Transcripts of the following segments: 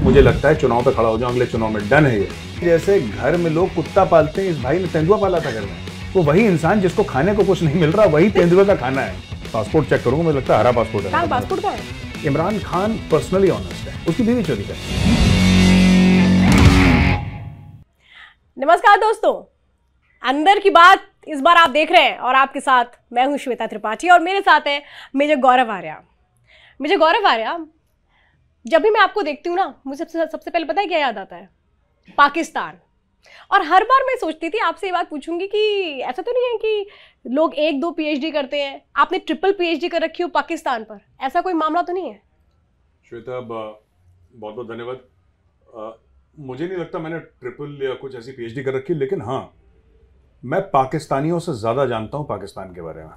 मुझे लगता है चुनाव पे खड़ा हो जाऊं अगले चुनाव में, डन है ये। जैसे घर में लोग कुत्ता पालते हैं, इस भाई ने तेंदुआ पाला था घर में। वो वही इंसान जिसको खाने को कुछ नहीं मिल रहा, वही तेंदुए का खाना है। पासपोर्ट चेक करूंगा, मुझे लगता है हरा पासपोर्ट है। पासपोर्ट का है? इमरान खान पर्सनली ऑनेस्ट है, उसकी बीवी चोरी कर। नमस्कार दोस्तों, अंदर की बात इस बार आप देख रहे हैं और आपके साथ मैं हूं श्वेता त्रिपाठी और मेरे साथ है मेजर गौरव आर्या। मेजर गौरव आर्या, जब भी मैं आपको देखती हूँ ना, मुझे सबसे पहले पता है क्या याद आता है? पाकिस्तान। और हर बार मैं सोचती थी आपसे ये बात पूछूंगी कि ऐसा तो नहीं है कि लोग 1-2 PhD करते हैं, आपने ट्रिपल PhD कर रखी हो पाकिस्तान पर, ऐसा कोई मामला तो नहीं है? श्वेता, बहुत बहुत धन्यवाद। मुझे नहीं लगता मैंने ट्रिपल या कुछ ऐसी PhD कर रखी, लेकिन हाँ, मैं पाकिस्तानियों से ज्यादा जानता हूँ पाकिस्तान के बारे में।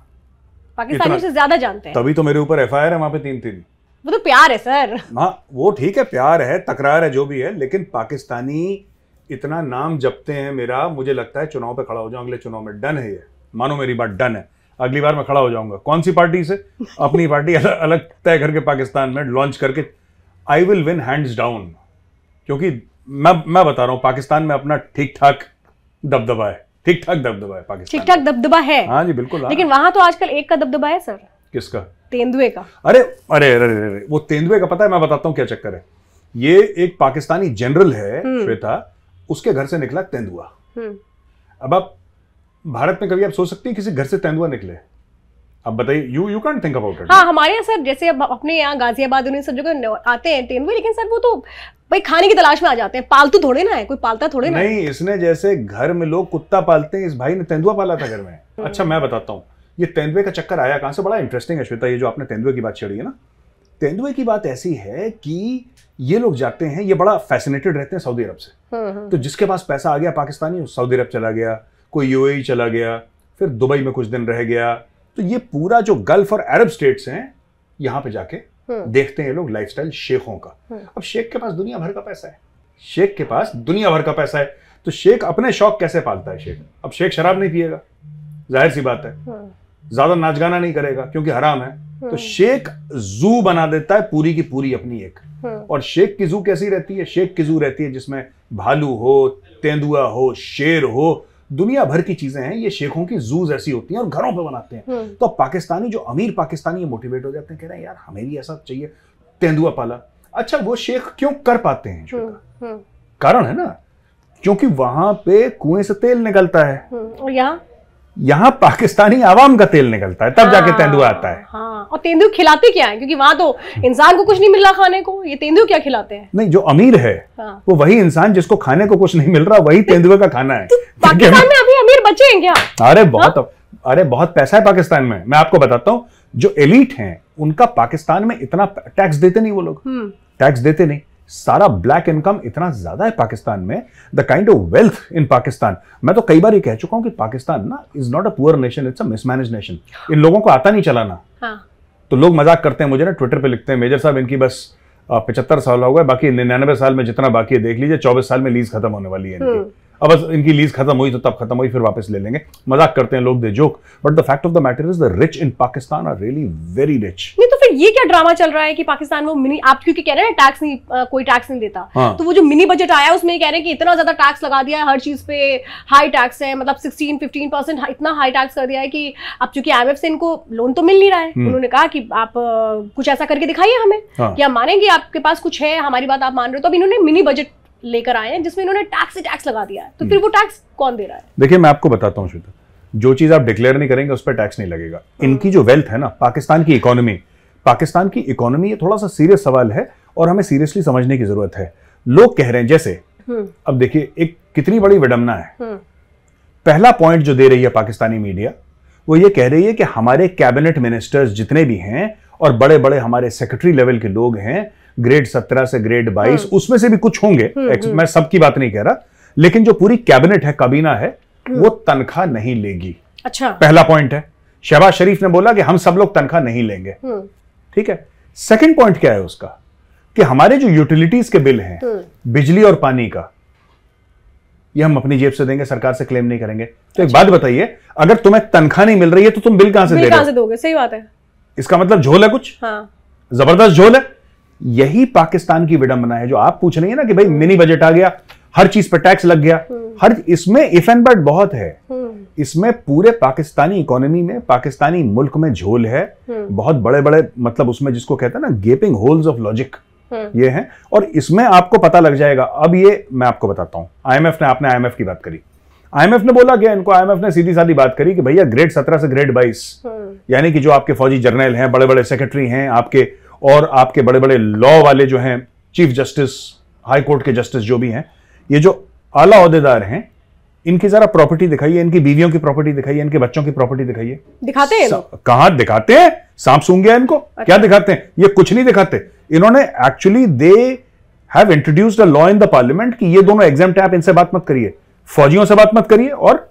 पाकिस्तानियों से ज्यादा जानते हैं? तभी तो मेरे ऊपर FIR है वहां पे 3-3। वो तो प्यार है सर। हाँ, वो ठीक है, प्यार है, तकरार है, जो भी है, लेकिन पाकिस्तानी इतना नाम जपते हैं मेरा। मुझे लगता है चुनाव पे खड़ा हो जाऊं अगले चुनाव में, डन है ये। मानो मेरी बात, डन है। अगली बार मैं खड़ा हो जाऊंगा। कौन सी पार्टी से? अपनी पार्टी अलग तय करके पाकिस्तान में लॉन्च करके I will win hands down. क्योंकि मैं बता रहा हूं, पाकिस्तान में अपना ठीक ठाक दबदबा है। ठीक ठाक दबदबा है पाकिस्तान। ठीक ठाक दबदबा है? हाँ जी, बिल्कुल। लेकिन वहां तो आजकल एक का दबदबा है सर। किसका? तेंदुए का। अरे अरे अरे अरे, वो तेंदुए का पता है, मैं बताता हूं क्या चक्कर है। ये एक पाकिस्तानी जनरल है श्वेता, उसके घर से निकला तेंदुआ। अब आप भारत में कभी आप सोच सकती हैं किसी घर से तेंदुआ निकले? अब बताइए, you can't think about it. हाँ, हमारे यहाँ सर, जैसे अपने यहाँ गाजियाबाद उन्हें सब जगह आते हैं तेंदुए, लेकिन सर वो तो भाई खाने की तलाश में आ जाते हैं, पालतू थोड़े ना है, कोई पालता थोड़े ना। नहीं, इसने जैसे घर में लोग कुत्ता पालते हैं, इस भाई ने तेंदुआ पाला था घर में। अच्छा, मैं बताता हूँ ये तेंदुए का चक्कर आया कहां से। बड़ा इंटरेस्टिंग है श्वेता, ये जो आपने तेंदुए की बात छेड़ी है ना। तेंदुए की बात ऐसी है कि ये लोग जाते हैं, ये बड़ा फैसिनेटेड रहते हैं सऊदी अरब से। तो जिसके पास पैसा आ गया पाकिस्तानी, सऊदी अरब चला गया, कोई UAE चला गया, फिर दुबई में कुछ दिन रह गया। तो ये पूरा जो गल्फ और अरब स्टेट्स हैं, यहाँ पे जाके देखते हैं लोग लाइफस्टाइल शेखों का। अब शेख के पास दुनिया भर का पैसा है, शेख के पास दुनिया भर का पैसा है, तो शेख अपने शौक कैसे पालता है शेख? अब शेख शराब नहीं पिएगा, जाहिर सी बात है, ज्यादा नाच गाना नहीं करेगा क्योंकि हराम है, तो शेख जू बना देता है पूरी की पूरी अपनी एक। और शेख की जू कैसी रहती है? शेख की जू रहती है जिसमें भालू हो, तेंदुआ हो, शेर हो, दुनिया भर की चीजें हैं। ये शेखों की जूज ऐसी होती हैं और घरों पे बनाते हैं। तो पाकिस्तानी, जो अमीर पाकिस्तानी, मोटिवेट हो जाते हैं, कह रहे हैं यार हमें भी ऐसा चाहिए, तेंदुआ पाला। अच्छा, वो शेख क्यों कर पाते हैं श्वेता? कारण है ना, क्योंकि वहां पे कुएं से तेल निकलता है, और यहाँ पाकिस्तानी आवाम का तेल निकलता है, तब जाके तेंदुआ आता है। हाँ, और तेंदुए खिलाते क्या है? क्योंकि वहां तो इंसान को कुछ नहीं मिल रहा खाने को, ये तेंदुए क्या खिलाते हैं? नहीं, जो अमीर है वो वही इंसान जिसको खाने को कुछ नहीं मिल रहा, वही तेंदुए का खाना है। पाकिस्तान में अभी अमीर बचे हैं क्या? अरे बहुत पैसा है पाकिस्तान में। मैं आपको बताता हूँ, जो एलिट हैं उनका पाकिस्तान में इतना टैक्स देते नहीं, वो लोग टैक्स देते नहीं। सारा ब्लैक इनकम इतना ज्यादा है पाकिस्तान में, the kind of wealth in Pakistan. मैं तो कई बार ये कह चुका हूं कि पाकिस्तान ना is not a poor nation, it's a mismanage nation. इन लोगों को आता नहीं चलाना। तो लोग मजाक करते हैं मुझे ना, ट्विटर पे लिखते हैं, मेजर साहब इनकी बस 75 साल हो गए, बाकी 99 साल में जितना बाकी है देख लीजिए, 24 साल में लीज खत्म होने वाली है इनकी। अब बस इनकी लीज खत्म हुई तो तब खत्म हुई, फिर वापस ले लेंगे। मजाक करते हैं लोग, they joke, but the fact of the matter is the rich in Pakistan are really very rich. नहीं तो फिर ये क्या ड्रामा चल रहा है कि पाकिस्तान वो मिनी, आप क्योंकि कह रहे हैं टैक्स नहीं, कोई टैक्स नहीं देता। तो वो जो मिनी बजट आया उसमें कह रहे हैं कि इतना ज्यादा टैक्स लगा दिया है, हर चीज पे हाई टैक्स है, मतलब 16-15% इतना हाई टैक्स कर दिया है कि अब चूंकि IMF से इनको लोन तो मिल नहीं रहा है, उन्होंने कहा कि आप कुछ ऐसा करके दिखाइए हमें कि हम मानेंगे आपके पास कुछ है, हमारी बात आप मान रहे हो। तो अब इन्होंने मिनी बजट लेकर आए हैं जिसमें इन्होंने टैक्स से टैक्स लगा दिया है। तो फिर वो टैक्स कौन दे रहा है? देखिए, मैं आपको बताता हूँ श्वेता, जो चीज आप डिक्लेयर नहीं करेंगे उस पर टैक्स नहीं लगेगा। इनकी जो वेल्थ है ना, पाकिस्तान की इकोनॉमी, ये थोड़ा सा सीरियस सवाल है और हमें सीरियसली समझने की जरूरत है। लोग कह रहे हैं जैसे, अब देखिए एक कितनी बड़ी विडंबना है। पहला पॉइंट जो दे रही है पाकिस्तानी मीडिया, वो ये कह रही है कि हमारे कैबिनेट मिनिस्टर्स जितने भी हैं और बड़े बड़े हमारे सेक्रेटरी लेवल के लोग हैं, ग्रेड 17 से ग्रेड 22, उसमें से भी कुछ होंगे, मैं सबकी बात नहीं कह रहा, लेकिन जो पूरी कैबिनेट है, काबीना है, वो तनख्वाह नहीं लेगी। अच्छा, पहला पॉइंट है। शहबाज शरीफ ने बोला कि हम सब लोग तनख्वाह नहीं लेंगे, ठीक है। सेकंड पॉइंट क्या है उसका, कि हमारे जो यूटिलिटीज के बिल हैं, बिजली और पानी का, ये हम अपनी जेब से देंगे, सरकार से क्लेम नहीं करेंगे। तो एक बात बताइए, अगर तुम्हें तनख्वाह नहीं मिल रही है तो तुम बिल कहां से दे रहे हो? दोगे? सही बात है। इसका मतलब झोल है कुछ। हाँ। जबरदस्त झोल है। यही पाकिस्तान की विडंबना है जो आप पूछ रही है ना कि भाई मिनी बजट आ गया, हर चीज पर टैक्स लग गया, हर इसमें इफ एंड बट बहुत है। इसमें पूरे पाकिस्तानी इकोनॉमी में, पाकिस्तानी मुल्क में झोल है, बहुत बड़े बड़े, मतलब उसमें जिसको कहते हैं ना गेपिंग होल्स ऑफ लॉजिक ये हैं, और इसमें आपको पता लग जाएगा। अब ये मैं आपको बताता हूं, आईएमएफ ने, आपने आईएमएफ की बात करी, आईएमएफ ने बोला क्या इनको, आईएमएफ ने सीधी सादी बात करी कि भैया ग्रेड 17 से ग्रेड 22 यानी कि जो आपके फौजी जर्नल हैं, बड़े बड़े सेक्रेटरी हैं आपके, और आपके बड़े बड़े लॉ वाले जो हैं, चीफ जस्टिस, हाई कोर्ट के जस्टिस जो भी हैं, ये जो आला ओहदेदार हैं, इनकी जरा प्रॉपर्टी दिखाइए, इनकी बीवियों की प्रॉपर्टी दिखाइए, इनके बच्चों की प्रॉपर्टी दिखाइए। दिखाते हैं कहां दिखाते हैं? सांप सूंघ गया इनको। अच्छा। क्या दिखाते हैं? ये कुछ नहीं दिखाते। इन्होंने actually they have introduced a law in the parliament कि ये दोनों एग्जाम्प्ट है, आप इनसे बात मत करिए, फौजियों से बात मत करिए, और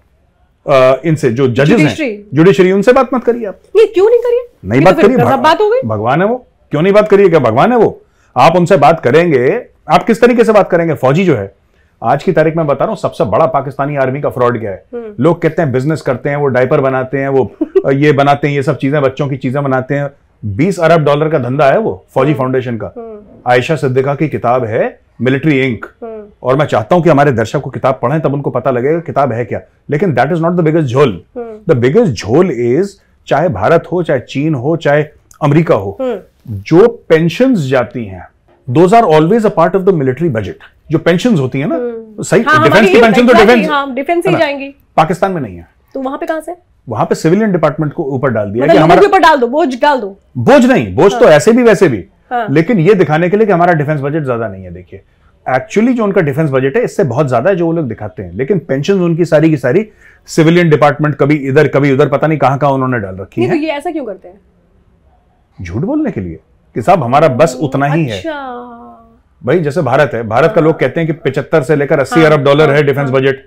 इनसे जो जजेस हैं जुडिशरी, उनसे बात मत करिए। आप ये क्यों नहीं करिए? नहीं बात करिए, बात हो गई, भगवान है वो, क्यों नहीं बात करिए? क्या भगवान है वो? आप उनसे बात करेंगे, आप किस तरीके से बात करेंगे? फौजी जो है, आज की तारीख में बता रहा हूं, सबसे बड़ा पाकिस्तानी आर्मी का फ्रॉड क्या है? लोग कहते हैं बिजनेस करते हैं, वो डायपर बनाते हैं, वो ये बनाते हैं, ये सब चीजें, बच्चों की चीजें बनाते हैं। $20 अरब का धंधा है वो फौजी फाउंडेशन का। आयशा सिद्दीका की किताब है मिलिट्री इंक, और मैं चाहता हूं कि हमारे दर्शक को किताब पढ़ें, तब उनको पता लगेगा किताब है क्या। लेकिन that is not the biggest झोल। द बिगेस्ट झोल इज, चाहे भारत हो, चाहे चीन हो, चाहे अमेरिका हो, जो पेंशन्स जाती हैं, those are always a part of the military budget. जो पेंशन्स होती है ना, सही, डिफेंस की पेंशन तो डिफेंस ही जाएंगी, पाकिस्तान में नहीं है। तो वहां पे कहां से? वहां पे सिविलियन डिपार्टमेंट को ऊपर डाल दिया, मतलब कि हमारे ऊपर डाल दो, बोझ डाल दो। बोझ नहीं, बोझ तो ऐसे भी वैसे भी, लेकिन ये दिखाने के लिए कि हमारा डिफेंस बजट ज्यादा नहीं है। देखिए एक्चुअली जो उनका डिफेंस बजट है इससे बहुत ज्यादा है जो वो लोग दिखाते हैं, लेकिन पेंशन उनकी सारी की सारी सिविलियन डिपार्टमेंट, कभी इधर कभी उधर, पता नहीं कहां उन्होंने डाल रखी है। तो ये ऐसा क्यों करते हैं? झूठ बोलने के लिए कि साहब हमारा बस उतना ही है। भाई जैसे भारत है, भारत का लोग कहते हैं कि 75 से लेकर 80 अरब डॉलर है डिफेंस बजट।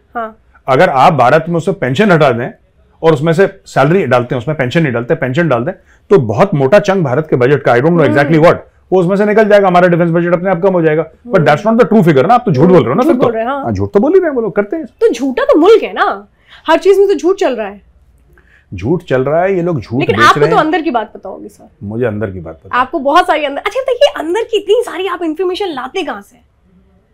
अगर आप भारत में उसमें पेंशन हटा दें और उसमें से सैलरी डालते हैं, उसमें पेंशन नहीं डालते, पेंशन डाल दें, तो बहुत मोटा चंक भारत के बजट का, I don't know exactly what, वो उसमें से निकल जाएगा, हमारा डिफेंस बजट अपने आप कम हो जाएगा। But that's not the true figure ना, आप तो झूठ बोल रहे हो ना। फिर तो झूठ तो बोल ही रहे हैं वो लोग, करते हैं तो। झूठा तो मुल्क है ना, हर चीज में तो झूठ चल रहा है, झूठ चल रहा है, ये लोग झूठ लेकिन आपको तो अंदर की बात पता होगी सर। मुझे अंदर की बात पता, आपको बहुत सारी अंदर। अच्छा देखिए, अंदर की इतनी सारी आप इंफॉर्मेशन लाते कहां से?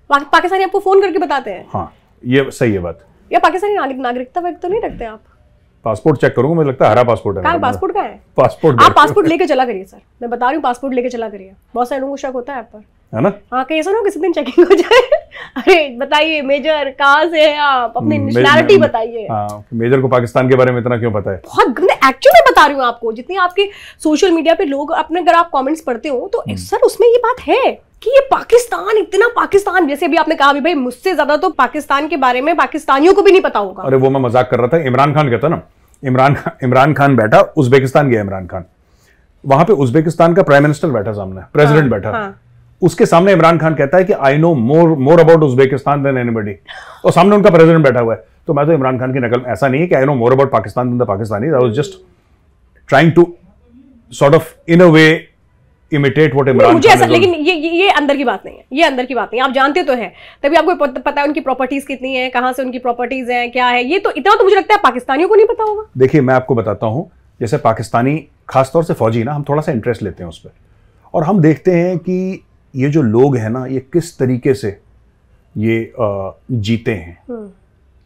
पाकिस्तानी आपको फोन करके बताते हैं? हाँ ये सही है बात। या पाकिस्तानी नागरिकता वक्त तो नहीं रखते आप? पासपोर्ट चेक करूंगा, मुझे लगता है हरा पासपोर्ट है। कहाँ पासपोर्ट का है? पासपोर्ट आप पासपोर्ट लेके चला करिए सर, मैं बता रही हूँ, पासपोर्ट लेके चला करिए, बहुत सारे लोगों को शक होता है आप पर, है ना? हाँ, कहीं ऐसा ना किसी दिन चेकिंग हो जाए। अरे बताइए मेजर, कहाँ से हैं आप, अपनी नेशनैलिटी बताइए। हाँ, मेजर को पाकिस्तान के बारे में इतना क्यों पता है? बहुत गंदे, एक्चुअली बता रही हूँ आपको, जितनी आपके सोशल मीडिया पे लोग अपने, अगर आप कमेंट्स पढ़ते हो तो सर उसमें ये बात है कि ये पाकिस्तान, इतना पाकिस्तान, जैसे अभी आपने कहा भाई मुझसे ज्यादा तो पाकिस्तान के बारे में पाकिस्तानियों को भी नहीं पता होगा। अरे वो मैं मजाक कर रहा था, इमरान खान कहता ना, इमरान खान बैठा, उज्बेकिस्तान गया इमरान खान, वहां पे उज्बेकिस्तान का प्राइम मिनिस्टर बैठा सामने, प्रेसिडेंट बैठा, उसके सामने इमरान खान कहता है कि I know more about Uzbekistan than anybody, और सामने उनका प्रेसिडेंट बैठा हुआ है। तो मैं तो इमरान खान की नकल, ऐसा नहीं है कि I know more about Pakistan than the Pakistanis, I was just trying to sort of in a way imitate what Imran Khan. मुझे ऐसा, लेकिन ये अंदर की बात नहीं है, ये अंदर की बात नहीं, आप जानते तो है, तभी आपको पता है उनकी प्रॉपर्टीज कितनी है, कहां से उनकी प्रॉपर्टीज हैं, क्या है, ये तो इतना तो मुझे लगता है पाकिस्तानियों को नहीं पता होगा। देखिए मैं आपको बताता हूं, जैसे पाकिस्तानी खासतौर से फौजी ना, हम थोड़ा सा इंटरेस्ट लेते हैं उस पर, और हम देखते हैं कि ये जो लोग हैं ना, ये किस तरीके से ये जीते हैं,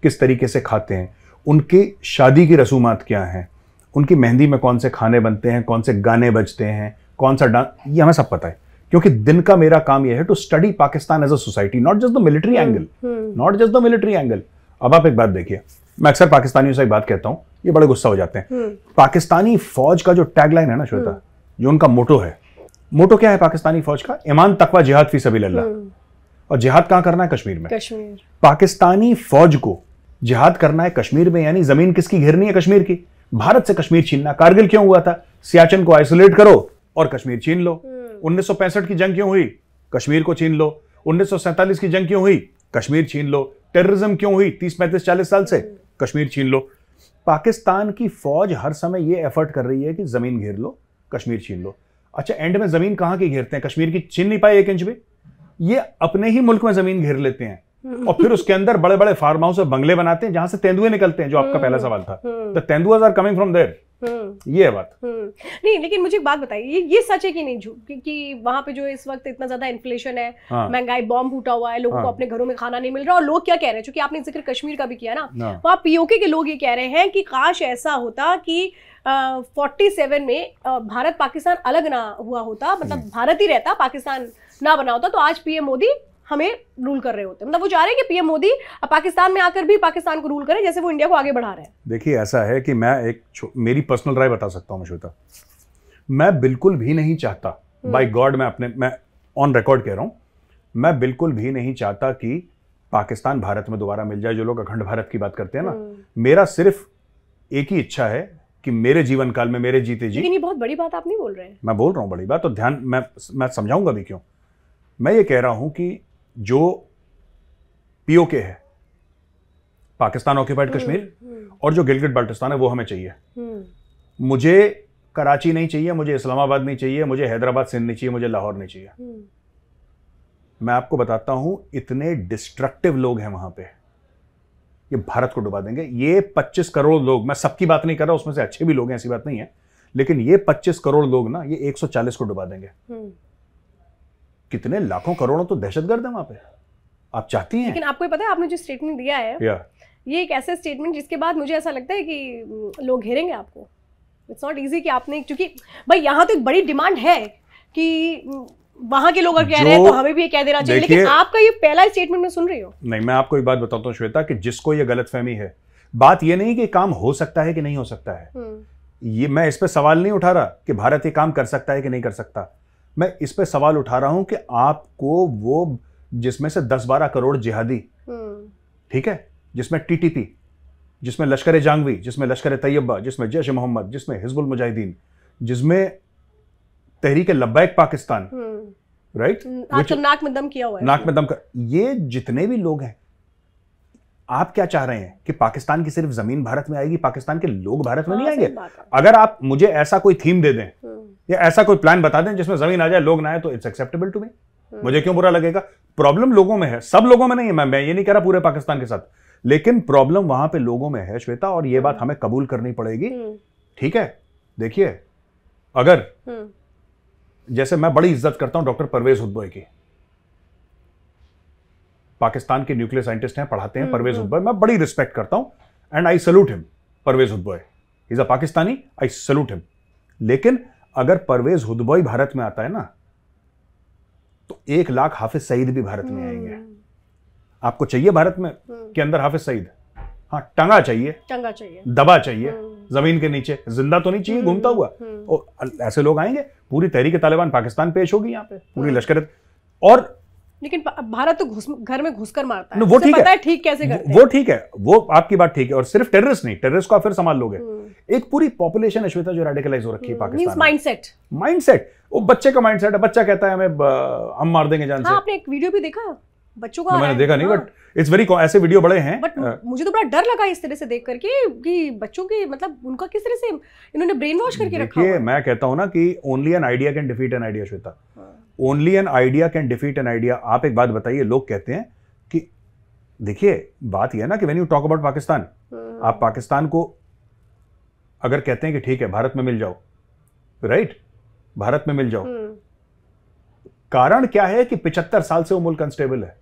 किस तरीके से खाते हैं, उनके शादी की रसूमात क्या हैं, उनकी मेहंदी में कौन से खाने बनते हैं, कौन से गाने बजते हैं, कौन सा डांस, ये हमें सब पता है। क्योंकि दिन का मेरा काम यह है to study Pakistan as a society, not just the military angle, not just the military angle. अब आप एक बात देखिए, मैं अक्सर पाकिस्तानियों से एक बात कहता हूं, ये बड़े गुस्सा हो जाते हैं। पाकिस्तानी फौज का जो टैगलाइन है ना श्वेता, जो उनका मोटो है, मोटो क्या है पाकिस्तानी फौज का? ईमान तकवा जिहाद फी सबिलिल्लाह। और जिहाद कहां करना है? कश्मीर में। कश्मीर। पाकिस्तानी फौज को जिहाद करना है कश्मीर में, यानी जमीन किसकी घेरनी है? कश्मीर की। भारत से कश्मीर छीनना, कारगिल क्यों हुआ था? सियाचिन को आइसोलेट करो और कश्मीर छीन लो। 1965 की जंग क्यों हुई? कश्मीर को छीन लो। 1947 की जंग क्यों हुई? कश्मीर छीन लो। टेररिज्म क्यों हुई 30, 35, 40 साल से? कश्मीर छीन लो। पाकिस्तान की फौज हर समय यह एफर्ट कर रही है कि जमीन घेर लो, कश्मीर छीन लो। अच्छा, एंड में जमीन कहां की घेरते हैं? कश्मीर की छीन नहीं पाए 1 इंच भी। ये अपने ही मुल्क में जमीन घेर लेते हैं और फिर उसके अंदर बड़े बड़े फार्म हाउस और बंगले बनाते हैं जहां से तेंदुए निकलते हैं, जो आपका पहला सवाल था। द तेंदुआज आर कमिंग फ्रॉम देयर। ये है बात। नहीं, लेकिन मुझे एक बात बताइए, ये सच है कि नहीं झूठ कि वहां पे जो इस वक्त इतना ज्यादा इन्फ्लेशन है, महंगाई बॉम्ब फूटा हुआ है, लोगों को अपने घरों में खाना नहीं मिल रहा, और लोग क्या कह रहे हैं, क्योंकि आपने जिक्र कश्मीर का भी किया ना, वहाँ पीओके के लोग ये कह रहे हैं कि काश ऐसा होता कि 47 में भारत पाकिस्तान अलग ना हुआ होता, मतलब भारत ही रहता, पाकिस्तान ना बना होता, तो आज पीएम मोदी हमें रूल कर रहे होते। मतलब वो चाह रहे हैं कि पीएम मोदी पाकिस्तान में आकर भी पाकिस्तान को रूल करे, जैसे वो इंडिया को आगे बढ़ा रहे हैं। देखिए, ऐसा है कि मैं मेरी पर्सनल राय बता सकता हूं श्वेता, मैं बिल्कुल भी नहीं चाहता, बाय गॉड मैं ऑन रिकॉर्ड कह रहा हूं, मैं बिल्कुल भी नहीं चाहता कि पाकिस्तान भारत में दोबारा मिल जाए। जो लोग अखंड भारत की बात करते हैं ना, मेरा सिर्फ एक ही इच्छा है कि मेरे जीवन काल में, मेरे जीते जी। लेकिन ये बहुत बड़ी बात आप नहीं बोल रहे हैं। मैं बोल रहा हूं बड़ी बात, तो ध्यान, मैं समझाऊंगा भी क्यों। मैं ये कह रहा हूं कि जो पीओके है, पाकिस्तान ऑक्यूपाइड कश्मीर, और जो गिलगिट बाल्टिस्तान है, वो हमें चाहिए। मुझे कराची नहीं चाहिए, मुझे इस्लामाबाद नहीं चाहिए, मुझे हैदराबाद सिंध नहीं चाहिए, मुझे लाहौर नहीं चाहिए। मैं आपको बताता हूं, इतने डिस्ट्रक्टिव लोग हैं वहां पे, ये भारत को डुबा देंगे। ये 25 करोड़ लोग, मैं सबकी बात नहीं कर रहा, उसमें से अच्छे भी लोग हैं, ऐसी बात नहीं है, लेकिन ये 25 करोड़ लोग ना, ये 140 को डुबा देंगे। कितने लाखों करोड़ों तो दहशतगर्द है वहां पे, आप चाहती हैं। लेकिन आपको पता है, आपने जो स्टेटमेंट दिया है, ये एक ऐसे स्टेटमेंट जिसके बाद मुझे ऐसा लगता है कि लोग घेरेंगे आपको। इट्स नॉट इजी कि आपने, क्योंकि भाई यहाँ तो एक बड़ी डिमांड है कि वहां के लोग अगर कह रहे हैं तो हमें भी ये कह देना चाहिए, लेकिन आपका ये पहला स्टेटमेंट मैं सुन रही हूँ। नहीं, मैं आपको एक बात बताता हूँ श्वेता, कि जिसको ये गलतफहमी है, बात ये नहीं कि काम हो सकता है कि नहीं हो सकता है, ये मैं इस पे सवाल नहीं उठा रहा कि भारत ये काम कर सकता है कि नहीं कर सकता। मैं इस पे सवाल उठा रहा हूं कि आपको वो, जिसमें से 10-12 करोड़ जिहादी, ठीक है, जिसमें टीटीपी, जिसमें लश्कर ए जंगवी, जिसमें लश्कर ए तैयबा, जिसमें जैश ए मोहम्मद, जिसमें हिजबुल मुजाहिदीन, जिसमें तहरीक लब्बैक पाकिस्तान, राइट, आजकल नाक में दम किया हुआ है, नाक में दम कर, ये जितने भी लोग हैं, आप क्या चाह रहे हैं कि पाकिस्तान की सिर्फ जमीन भारत में आएगी, पाकिस्तान के लोग भारत में नहीं आएंगे? अगर आप मुझे ऐसा कोई थीम दे दें या ऐसा कोई प्लान बता दें जिसमें जमीन आ जाए, लोग ना आए, तो इट्स एक्सेप्टेबल टू मी। मुझे क्यों बुरा लगेगा? प्रॉब्लम लोगों में है, सब लोगों में नहीं है, मैं ये नहीं कह रहा पूरे पाकिस्तान के साथ, लेकिन प्रॉब्लम वहां पे लोगों में है श्वेता, और ये बात हमें कबूल करनी पड़ेगी, ठीक है। देखिए, अगर जैसे मैं बड़ी इज्जत करता हूं डॉक्टर परवेज हुदबॉय की, पाकिस्तान के न्यूक्लियर साइंटिस्ट हैं, पढ़ाते हैं, परवेज हुदबॉय, मैं बड़ी रिस्पेक्ट करता हूं, and I salute him. Parvez Hoodbhoy is a Pakistani, I salute him. लेकिन अगर परवेज हुदबॉय भारत में आता है ना, तो 1 लाख हाफिज सईद भी भारत में आएंगे। आपको चाहिए भारत में के अंदर हाफिज सईद? हाँ, टंगा चाहिए, दबा चाहिए, जमीन के नीचे, जिंदा तो नहीं चाहिए घूमता हुआ। और ऐसे लोग आएंगे, पूरी तहरीक तालिबान पाकिस्तान पेश होगी यहाँ पे, पूरी लश्कर। और लेकिन भारत तो घर में घुसकर मारता है, वो ठीक है, ठीक कैसे करते हैं? वो ठीक है, वो आपकी बात ठीक है। और सिर्फ टेररिस्ट नहीं, टेररिस्ट को आप फिर संभाल लोगे। एक पूरी पॉपुलेशन है श्वेता जो रेडिकलाइज हो रखी है पाकिस्तान में। माइंडसेट, वो बच्चे का माइंडसेट है, बच्चा कहता है हमें हम मार देंगे जान से। आपने एक वीडियो भी देखा बच्चों का? मैंने देखा नहीं, बट इट्स वेरी, ऐसे वीडियो बड़े हैं, बट मुझे तो बड़ा डर लगा इस तरह से देख करके कि बच्चों के, मतलब उनका किस तरह से इन्होंने ब्रेन वॉश करके रखा है। मैं कहता हूं ना कि only an idea can defeat an idea Shweta, only an idea can defeat an idea. आप एक बात बताइए, लोग कहते हैं कि, देखिए बात यह है ना कि when you talk about Pakistan, आप पाकिस्तान को अगर कहते हैं कि ठीक है भारत में मिल जाओ, राइट, भारत में मिल जाओ, कारण क्या है कि 75 साल से वो मुल्क अनस्टेबल है।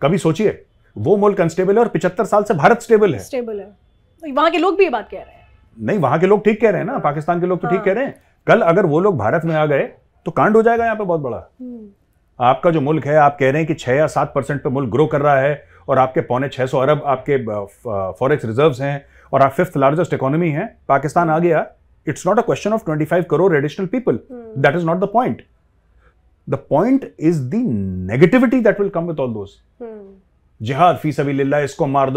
कभी सोचिए, वो मुल्क अनस्टेबल है और 75 साल से भारत स्टेबल है। वहां के लोग भी ये बात कह रहे हैं। नहीं, वहां के लोग ठीक कह रहे हैं ना, पाकिस्तान के लोग तो ठीक कह रहे हैं। कल अगर वो लोग भारत में आ गए तो कांड हो जाएगा यहाँ पे बहुत बड़ा। आपका जो मुल्क है, आप कह रहे हैं कि 6 या 7% पे मुल्क ग्रो कर रहा है, और आपके 650 अरब आपके फॉरेक्स रिजर्व्स हैं, और आप 5th लार्जेस्ट इकोनॉमी है। पाकिस्तान आ गया, it's not a question of 25 crore additional people, that is not the point. The point is the negativity that will come with all those. जिहाद फी सबीलिल्लाह, इसको मार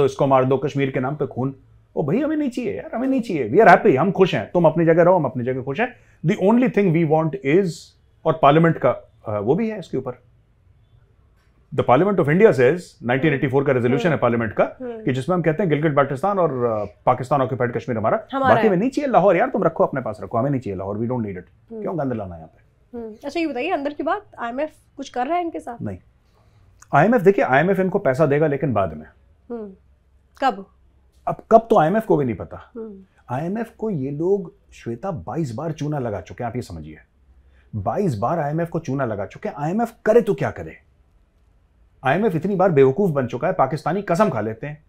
दो, कश्मीर के नाम पे खून। ओ भाई, हमें नहीं चाहिए यार, हमें नहीं चाहिए। वी आर हैप्पी, हम खुश हैं, तुम अपनी जगह रहो, हम अपनी जगह खुश हैं। The only thing we want is, और पार्लियामेंट का वो भी है इसके ऊपर, the parliament of India says, 1984 का रेजोल्यूशन है पार्लियामेंट का, कि जिसमें हम कहते हैं गिलगिट बाल्टिस्तान और पाकिस्तान ऑक्यूपाइड कश्मीर हमारा, बाकी में नहीं चाहिए। लाहौर यार तुम रखो, अपने पास रखो, हमें नहीं चाहिए Lahore, we don't need it. क्यों गंद लाना यहाँ पे? अच्छा, ये बताइए अंदर की बात, आईएमएफ कुछ कर रहा है इनके साथ? नहीं, आईएमएफ, देखिए आईएमएफ इनको पैसा देगा, लेकिन बाद में। कब? अब कब तो आईएमएफ को भी नहीं पता। आईएमएफ को ये लोग श्वेता 22 बार चूना लगा चुके हैं, आप ये समझिए 22 बार आईएमएफ को चूना लगा चुके हैं। आईएमएफ करे तो क्या करे? आईएमएफ इतनी बार बेवकूफ बन चुका है, पाकिस्तानी कसम खा लेते हैं,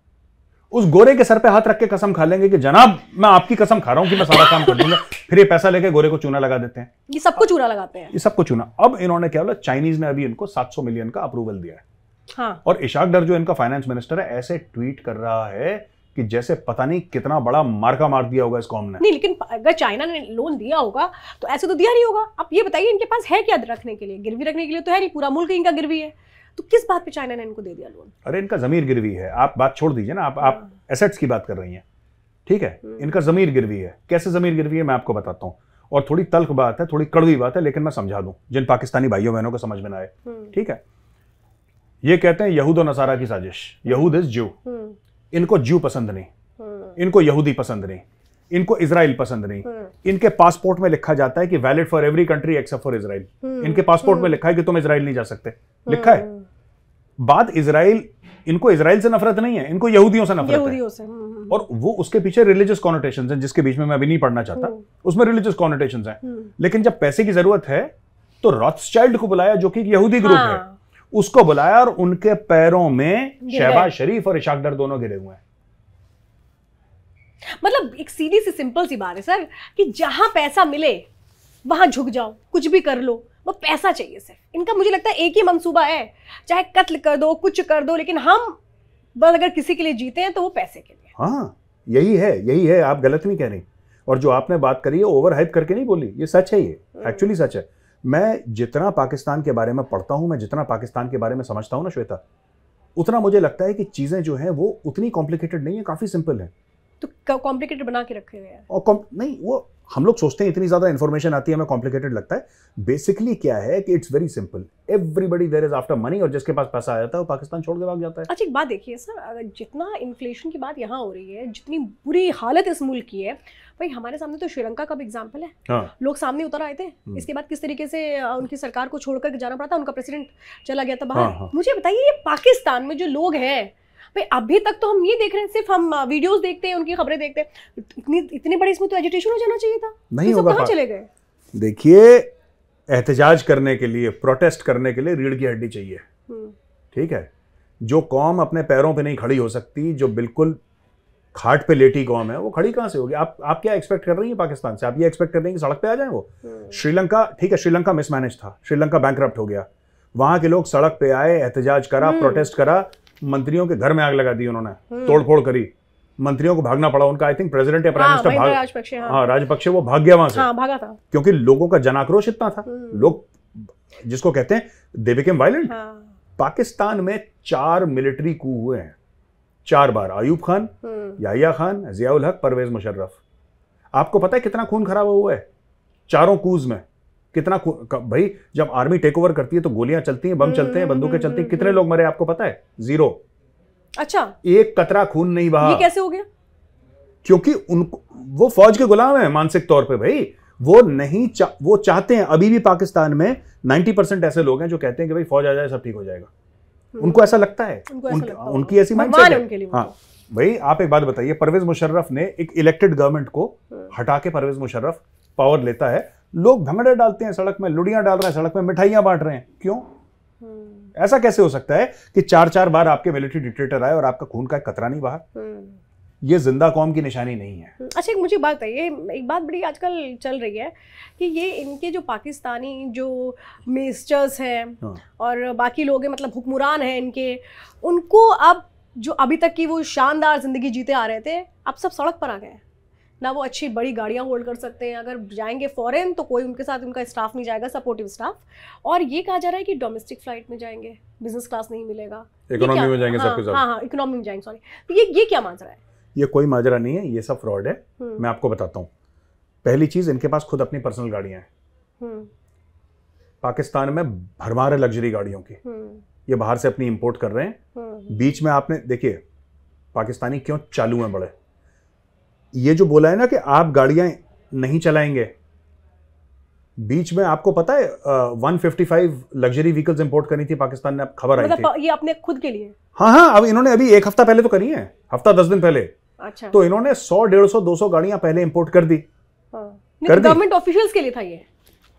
उस गोरे के सर पे हाथ रख के कसम खा लेंगे कि जनाब मैं आपकी कसम खा रहा हूं कि मैं सारा काम कर दूंगा, फिर ये पैसा लेके गोरे को चूना लगा देते हैं। ये सबको चूना लगाते हैं, ये सबको चूना। अब इन्होंने क्या बोला, चाइनीज ने अभी इनको 700 मिलियन का अप्रूवल दिया है। हाँ। और इशाक डर जो इनका फाइनेंस मिनिस्टर है ऐसे ट्वीट कर रहा है कि जैसे पता नहीं कितना बड़ा मार्का मार दिया होगा इस कौम ने। नहीं, लेकिन अगर चाइना ने लोन दिया होगा तो ऐसे तो दिया नहीं होगा। आप ये बताइए इनके पास है क्या रखने के लिए? गिरवी रखने के लिए तो है नहीं, पूरा मुल्क इनका गिरवी है, तो किस बात पे चाइना ने इनको दे दिया लोन? अरे इनका जमीर गिरवी है, आप बात छोड़ दीजिए ना, आप एसेट्स की बात कर रही हैं, ठीक है, इनका जमीर गिरवी है। कैसे जमीर गिरवी है मैं आपको बताता हूँ, और थोड़ी तल्ख बात है, थोड़ी कड़वी बात है, लेकिन मैं समझा दूं जिन पाकिस्तानी भाइयों बहनों को समझ में ना आए। ठीक है, ये कहते हैं यहूद और नसारा की साजिश, यहूद इज ज्यू, इनको ज्यू पसंद नहीं, इनको यहूदी पसंद नहीं, इनको इजराइल पसंद नहीं। इनके पासपोर्ट में लिखा जाता है कि valid for every country except for Israel. इनके पासपोर्ट में लिखा है कि तुम इजराइल नहीं जा सकते, लिखा है। बात इजराइल, इनको इजराइल से नफरत नहीं है, इनको यहूदियों से नफरत है। और वो उसके पीछे रिलीजियस कॉनोटेशंस हैं, जिसके बीच में मैं अभी नहीं पढ़ना चाहता, उसमें रिलीजियस कॉनोटेशंस हैं। लेकिन जब पैसे की जरूरत है तो रॉथस्चाइल्ड को बुलाया, जो कि एक यहूदी ग्रुप है, उसको बुलाया और उनके पैरों में शहबाज शरीफ और इशाक डर दोनों गिरे हुए हैं। मतलब एक सीधी सी सिंपल सी बात है सर कि जहां पैसा मिले वहां झुक जाओ, कुछ भी कर लो, वो पैसा चाहिए सिर्फ। इनका मुझे लगता है एक ही मंसूबा है, चाहे कत्ल कर दो, कुछ कर दो, लेकिन हम बस अगर किसी के लिए जीते हैं तो वो पैसे के लिए। हाँ, यही है, आप गलत नहीं कह रही। और जो आपने बात करी है ओवर हाइप करके नहीं बोली, ये सच है, ये एक्चुअली सच है। मैं जितना पाकिस्तान के बारे में पढ़ता हूं, मैं जितना पाकिस्तान के बारे में समझता हूं ना श्वेता, उतना मुझे लगता है कि चीजें जो हैं वो उतनी कॉम्प्लिकेटेड नहीं है, काफी सिंपल है। तो कॉम्प्लिकेटेड बना के रखे हुए हैं। और नहीं, वो हम लोग सोचते हैं इतनी ज्यादा इंफॉर्मेशन आती है हमें कॉम्प्लिकेटेड लगता है। बेसिकली क्या है कि it's very simple, everybody there is after money, और जिसके पास पैसा आ जाता है वो पाकिस्तान छोड़ के भाग जाता है। अच्छा एक बात देखिए सर, अगर जितना इन्फ्लेशन की बात यहाँ हो रही है, जितनी बुरी हालत इस मुल्क की है, भाई हमारे सामने तो श्रीलंका का भी एग्जाम्पल है। हाँ। लोग सामने उतर आए थे, इसके बाद किस तरीके से उनकी सरकार को छोड़कर जाना पड़ा था, उनका प्रेसिडेंट चला गया था बाहर। हाँ। मुझे बताइए ये पाकिस्तान में जो लोग हैं, भाई अभी तक तो हम ये देख रहे हैं, सिर्फ हम वीडियोस देखते हैं, उनकी खबरें देखते हैं, इतनी बड़ी इसमें तो एजिटेशन हो जाना चाहिए था, नहीं होगा। कहाँ चले गए? देखिए, एहतजाज करने के लिए, प्रोटेस्ट करने के लिए रीढ़ की हड्डी चाहिए, ठीक है। जो कौम अपने पैरों पे नहीं खड़ी हो सकती, जो बिल्कुल खाट पे लेटी कौम है, वो खड़ी कहां से होगी? आप क्या एक्सपेक्ट कर रही हैं पाकिस्तान से? आप ये एक्सपेक्ट कर रही हैं कि सड़क पे आ जाएं वो? श्रीलंका, ठीक है, श्रीलंका मिसमैनेज था, श्रीलंका बैंकरप्ट हो गया, वहां के लोग सड़क पे आए, एहतजाज करा, प्रोटेस्ट करा, मंत्रियों के घर में आग लगा दी उन्होंने, तोड़फोड़ करी, मंत्रियों को भागना पड़ा। उनका आई थिंक प्रेसिडेंट या प्राइम मिनिस्टर राजपक्षे वो भाग गया वहां से, भागा था, क्योंकि लोगों का जनाक्रोश इतना था। लोग जिसको कहते हैं दे बिकेम वायलेंट। पाकिस्तान में 4 मिलिट्री कू हुए हैं, 4 बार। अयूब खान, याहिया खान, जियाउल हक, परवेज मुशर्रफ। आपको पता है कितना खून खराब हुआ है चारों कूज में? कितना भाई, जब आर्मी टेक ओवर करती है तो गोलियां चलती हैं, बम चलते हैं, बंदूकें चलती हैं, कितने लोग मरे आपको पता है? 0। अच्छा, एक कतरा खून नहीं बहा। ये कैसे हो गया? क्योंकि उनको, वो फौज के गुलाम है मानसिक तौर पे भाई। वो नहीं वो चाहते हैं, अभी भी पाकिस्तान में 90% ऐसे लोग हैं जो कहते हैं कि भाई फौज आ जाए सब ठीक हो जाएगा। उनको ऐसा लगता है, उनकी ऐसी माइंडसेट है। हाँ भाई, आप एक बात बताइए, परवेज मुशर्रफ ने एक इलेक्टेड गवर्नमेंट को हटा के परवेज मुशर्रफ पावर लेता है, लोग भंगड़े डालते हैं सड़क में, लुड़ियां डाल रहे हैं सड़क में, मिठाइयां बांट रहे हैं। क्यों? ऐसा कैसे हो सकता है कि 4-4 बार आपके मिलिट्री डिक्टेटर आए और आपका खून का कतरा नहीं बहा? ये जिंदा कौम की निशानी नहीं है। अच्छा, मुझे बात बताइए, एक बात बड़ी आजकल चल रही है कि ये इनके जो पाकिस्तानी जो मिनिस्टर्स हैं और बाकी लोग हैं, मतलब हुक्मरान हैं इनके, उनको अब जो अभी तक की वो शानदार जिंदगी जीते आ रहे थे, अब सब सड़क पर आ गए। ना वो अच्छी बड़ी गाड़ियां होल्ड कर सकते हैं, अगर जाएंगे फॉरेन तो कोई उनके साथ उनका स्टाफ नहीं जाएगा, सपोर्टिव स्टाफ। और ये कहा जा रहा है कि डोमेस्टिक फ्लाइट में जाएंगे, बिजनेस क्लास नहीं मिलेगा, इकोनॉमी में जाएंगे सबके साथ। हाँ, इकोनॉमी में जाएंगे, सॉरी। तो ये क्या माजरा है? ये कोई माजरा नहीं है, ये सब फ्रॉड है। मैं आपको बताता हूँ। पहली चीज, इनके पास खुद अपनी पर्सनल गाड़ियां हैं। पाकिस्तान में भरमार है लग्जरी गाड़ियों की, ये बाहर से अपनी इंपोर्ट कर रहे हैं। बीच में आपने देखिए पाकिस्तानी क्यों चालू हैं बड़े, ये जो बोला है ना कि आप गाड़ियां नहीं चलाएंगे, बीच में आपको पता है 155 लग्जरी व्हीकल्स इंपोर्ट करनी थी पाकिस्तान ने, खबर आई थी। ये अपने खुद के लिए? हाँ, अब इन्होंने अभी 1 हफ्ता पहले तो करी है, हफ्ता 10 दिन पहले अच्छा। तो इन्होंने 100, 150, 200 गाड़ियां पहले इंपोर्ट कर दी। गवर्नमेंट ऑफिशियल्स के लिए था ये?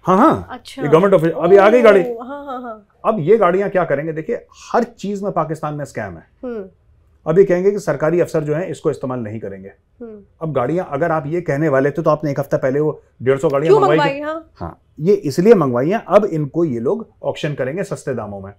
हाँ, अच्छा। ये गवर्नमेंट ऑफिस, अभी आ गई गाड़ी। हाँ। अब ये गाड़ियां क्या करेंगे, देखिए हर चीज में पाकिस्तान में स्कैम है। अब ये कहेंगे कि सरकारी अफसर जो हैं इसको इस्तेमाल नहीं करेंगे। अब गाड़ियां, अगर आप ये कहने वाले थे तो आपने एक हफ्ता पहले वो 150 गाड़ियां मंगवाई। हाँ, ये इसलिए मंगवाई हैं, अब इनको ये लोग ऑक्शन करेंगे सस्ते दामों में।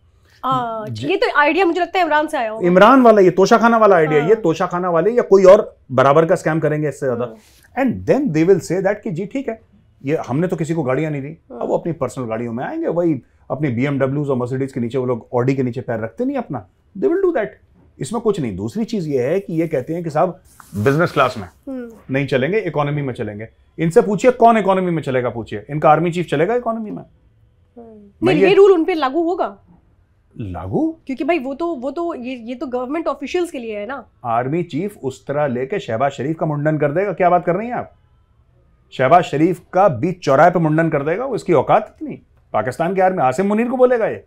ये तो आइडिया मुझे लगता है इमरान से आया होगा। इमरान वाला ये तोशाखाना वाला आइडिया, ये तोशाखाना वाले या कोई और बराबर का स्कैम करेंगे इससे ज्यादा, and then they will say that कि जी ठीक है, ये हमने तो किसी को गाड़ियां नहीं दी, अब वो अपनी पर्सनल गाड़ियों में आएंगे, वही अपनी BMW और मर्सिडीज के नीचे, वो लोग ऑडी के नीचे पैर रखते नहीं अपना, दे विल डू दैट। इसमें कुछ नहीं। दूसरी चीज ये है कि ये कहते हैं कि साहब बिजनेस क्लास में नहीं चलेंगे, इकोनॉमी में चलेंगे। इनसे पूछिए कौन इकोनॉमी में चलेगा, पूछिए इनका आर्मी चीफ चलेगा इकोनॉमी में? ये रूल उन पे लागू होगा? लागू, क्योंकि भाई वो तो ये तो गवर्नमेंट ऑफिशियल्स के लिए है ना। आर्मी चीफ उस तरह लेके शहबाज शरीफ का मुंडन कर देगा, क्या बात कर रही हैं आप? शहबाज शरीफ का बीच चौराहे पे मुंडन कर देगा, वो इसकी औकात इतनी? पाकिस्तान के आर्मी आसिम मुनीर को बोलेगा ये?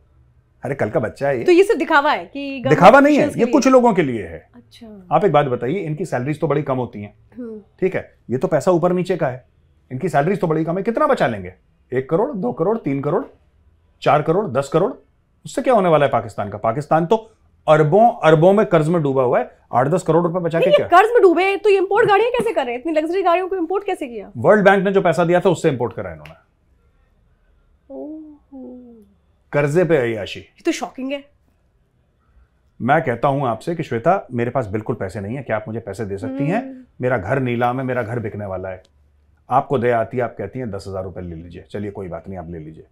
अरे कल का बच्चा है ये। तो ये सिर्फ दिखावा है कि दिखावा नहीं है, ये कुछ लोगों के लिए है। अच्छा। आप एक बात बताइए, इनकी सैलरीज तो बड़ी कम होती हैं, ठीक है, ये तो पैसा ऊपर नीचे का है, इनकी सैलरीज तो बड़ी कम है, कितना बचा लेंगे? 1 करोड़, 2 करोड़, 3 करोड़, 4 करोड़, 10 करोड़, उससे क्या होने वाला है पाकिस्तान का? पाकिस्तान तो अरबों में कर्ज में डूबा हुआ है, 8-10 करोड़ रुपए बचा के क्या? कर्ज में डूबे तो इंपोर्ट गाड़ियां कैसे कर रहे हैं? इतनी लग्जरी गाड़ियों को इंपोर्ट कैसे किया? वर्ल्ड बैंक ने जो पैसा दिया था उससे इंपोर्ट करा इन्होंने, कर्जे पे अय्याशी। ये तो शॉकिंग है। मैं कहता हूं आपसे कि श्वेता, मेरे पास बिल्कुल पैसे नहीं है, क्या आप मुझे पैसे दे सकती हैं? मेरा घर नीलाम है, मेरा घर बिकने वाला है, आपको दया आती है, आप कहती हैं 10,000 रुपए ले लीजिए, चलिए कोई बात नहीं, आप ले लीजिए,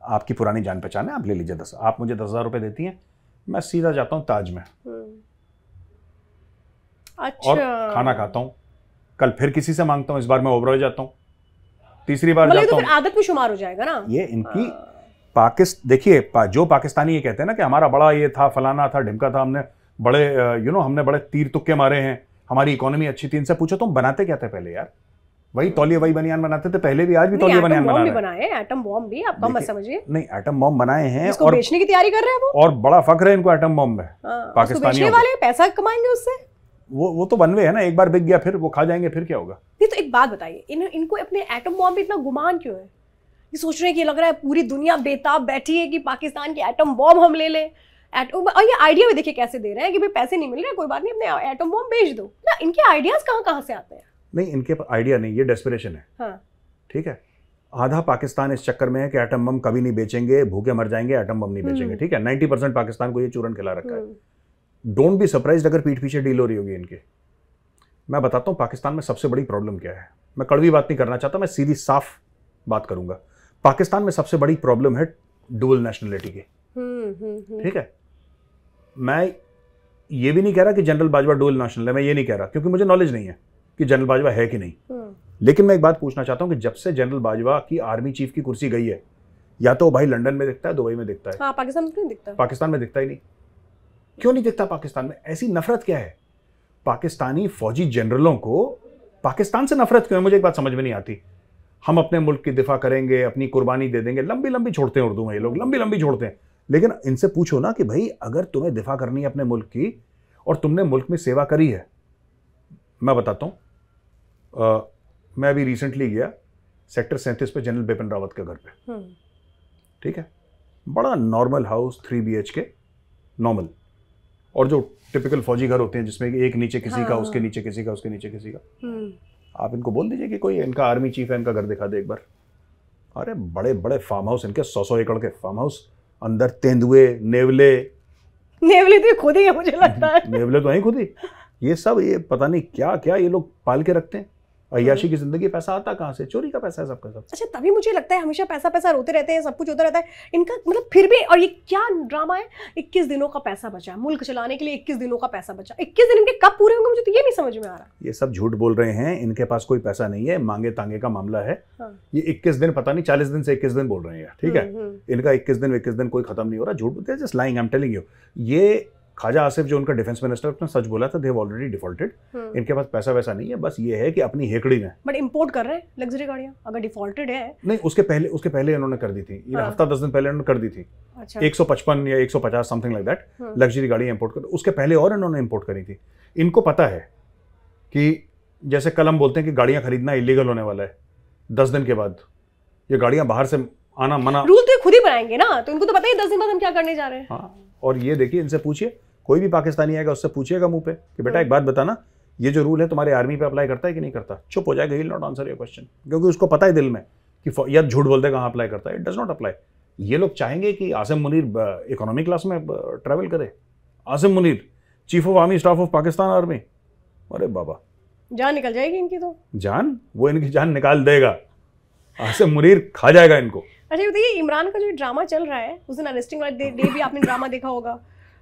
आपकी पुरानी जान पहचान है, आप ले लीजिए 10। आप मुझे 10,000 रुपए देती हैं, मैं सीधा जाता हूं ताज में, अच्छा, और खाना खाता हूं, कल फिर किसी से मांगता हूं, इस बार मैं ओबरॉय जाता हूं, तीसरी बार जाता हूं, आदत में शुमार हो जाएगा ना ये इनकी। देखिए जो पाकिस्तानी ये कहते हैं ना कि हमारा बड़ा ये था, फलाना था, ढिमका था, हमने बड़े हमने बड़े तीर तुक्के मारे हैं, हमारी इकोनॉमी अच्छी थी। इनसे पूछो तुम बनाते क्या थे पहले यार? वही तौलिए वही बनियान बनाते थे पहले भी, आज भी तौलिए बनियान बना रहे हैं। एटम बॉम्ब भी आप कम मत समझिए। नहीं, एटम बॉम्ब बनाए हैं और बेचने की तैयारी कर रहे हैं वो, और बड़ा फक्र है इनको एटम बॉम्ब में। पाकिस्तानियों वाले पैसा कमाएंगे उससे, वो तो बनवे है ना, एक बार बिक गया फिर वो खा जाएंगे, फिर क्या होगा? नहीं तो एक बात बताइए, इनको अपने एटम बॉम्ब पे इतना गुमान क्यों है? ये सोच रहे हैं कि लग रहा है पूरी दुनिया बेताब बैठी है कि पाकिस्तान की एटम बॉम्ब हम ले लें। और ये आइडिया भी देखिए कैसे दे रहे हैं कि भाई पैसे नहीं मिल रहे, कोई बात नहीं, अपने एटम बॉम्ब बेच दो ना। इनके आइडियाज कहाँ से आते हैं? नहीं, इनके आइडिया नहीं, ये डेस्परेशन है। हाँ। ठीक है, आधा पाकिस्तान इस चक्कर में है कि एटम बम कभी नहीं बेचेंगे, भूखे मर जाएंगे, एटम बम नहीं बेचेंगे। ठीक है, 90% पाकिस्तान को ये चूरन खिला रखा है। डोंट बी सरप्राइज्ड अगर पीठ पीछे डील हो रही होगी इनकी। मैं बताता हूँ पाकिस्तान में सबसे बड़ी प्रॉब्लम क्या है। मैं कड़वी बात नहीं करना चाहता, मैं सीधी साफ बात करूंगा। पाकिस्तान में सबसे बड़ी प्रॉब्लम है डुअल नेशनलिटी की। ठीक है, मैं ये भी नहीं कह रहा कि जनरल बाजवा डुअल नेशनल है, मैं ये नहीं कह रहा क्योंकि मुझे नॉलेज नहीं है कि जनरल बाजवा है कि नहीं। लेकिन मैं एक बात पूछना चाहता हूं कि जब से जनरल बाजवा की आर्मी चीफ की कुर्सी गई है, या तो भाई लंदन में दिखता है, दुबई में दिखता है। हाँ, पाकिस्तान में नहीं दिखता। पाकिस्तान में दिखता ही नहीं। क्यों नहीं दिखता पाकिस्तान में? ऐसी नफरत क्या है? पाकिस्तानी फौजी जनरलों को पाकिस्तान से नफरत क्यों है? मुझे एक बात समझ में नहीं आती। हम अपने मुल्क की दिफा करेंगे, अपनी कुर्बानी दे देंगे, लंबी लंबी छोड़ते हैं उर्दू में ये लोग, लंबी लंबी छोड़ते हैं। लेकिन इनसे पूछो ना कि भाई अगर तुम्हें दिफा करनी है अपने मुल्क की और तुमने मुल्क में सेवा करी है। मैं बताता हूं, मैं अभी रिसेंटली गया सेक्टर 37 पे जनरल बिपिन रावत के घर पे। ठीक है, बड़ा नॉर्मल हाउस, 3 BHK नॉर्मल, और जो टिपिकल फौजी घर होते हैं जिसमें एक नीचे किसी का, उसके नीचे किसी का, उसके नीचे किसी का। आप इनको बोल दीजिए कि कोई इनका आर्मी चीफ है, इनका घर दिखा दे एक बार। अरे बड़े बड़े फार्म हाउस इनके, 100-100 एकड़ के फार्म हाउस, अंदर तेंदुए, नेवले तो खुद ही है मुझे लगता है। नेवले तो हैं खुद ही। ये सब, ये पता नहीं क्या क्या ये लोग पाल के रखते हैं। अय्याशी की जिंदगी, पैसा आता कहाँ से? चोरी का पैसा है सबका सब। अच्छा, तभी मुझे लगता है हमेशा पैसा पैसा रोते रहते हैं, सब कुछ होता रहता है इनका, मतलब फिर भी। और ये क्या ड्रामा है? 21 दिनों का पैसा बचा, मुल्क चलाने के लिए 21 दिनों का पैसा बचा। 21 दिन इनके कब पूरे होंगे मुझे तो ये नहीं समझ में आ रहा। ये सब झूठ बोल रहे हैं, इनके पास कोई पैसा नहीं है, मांगे तांगे का मामला है। ये 21 दिन, पता नहीं 40 दिन से 21 दिन बोल रहे हैं। ठीक है, इनका 21 दिन कोई खत्म नहीं हो रहा, झूठ बोलते हैं, just lying, I am telling you. ये ख्वाजा आसिफ जो उनका डिफेंस मिनिस्टर, उसने सच बोला था, दे हैव ऑलरेडी डिफॉल्टेड। इनके पास पैसा वैसा नहीं है, बस ये है कि अपनी हेकड़ी में। बट इंपोर्ट कर रहे हैं लग्जरी गाड़ियां, अगर डिफॉल्टेड है। नहीं, उसके पहले इन्होंने कर दी थी, ये हफ्ता 10 दिन पहले इन्होंने कर दी थी। अच्छा। 155 या 150 समथिंग लाइक दैट लग्जरी गाड़ियां इंपोर्ट कर, उसके पहले और इन्होंने इंपोर्ट करी थी। इनको पता है कि जैसे कल हम बोलते हैं कि गाड़ियां खरीदना इलीगल होने वाला है, 10 दिन के बाद ये गाड़ियां बाहर से आना मना। रूल तो खुद ही बनाएंगे ना, तो इनको तो पता ही 10 दिन बाद हम क्या करने जा रहे हैं। हाँ, और ये देखिए, इनसे पूछिए, कोई भी पाकिस्तानी आएगा उससे पूछिएगा मुंह पे कि बेटा एक बात बताना, ये जो रूल है तुम्हारे आर्मी पे अप्लाई करता है कि नहीं करता, चुप हो जाएगा, ही नॉट आंसर योर क्वेश्चन, क्योंकि उसको पता है दिल में कि या झूठ बोल देगा हाँ अप्लाई करता है, इट डज नॉट अप्लाई। ये लोग चाहेंगे कि आसिम मुनीर इकोनॉमी क्लास में ट्रैवल करे। Asim Munir, chief of army staff of Pakistan army, अरे बाबा, जान निकल जाएगी इनकी। तो जान, वो इनकी जान निकाल देगा, आसिम मुनीर खा जाएगा इनको। अच्छा बताइए, इमरान का जो ड्रामा चल रहा है, उस दिन अरेस्टिंग वाले डे भी आपने ड्रामा देखा होगा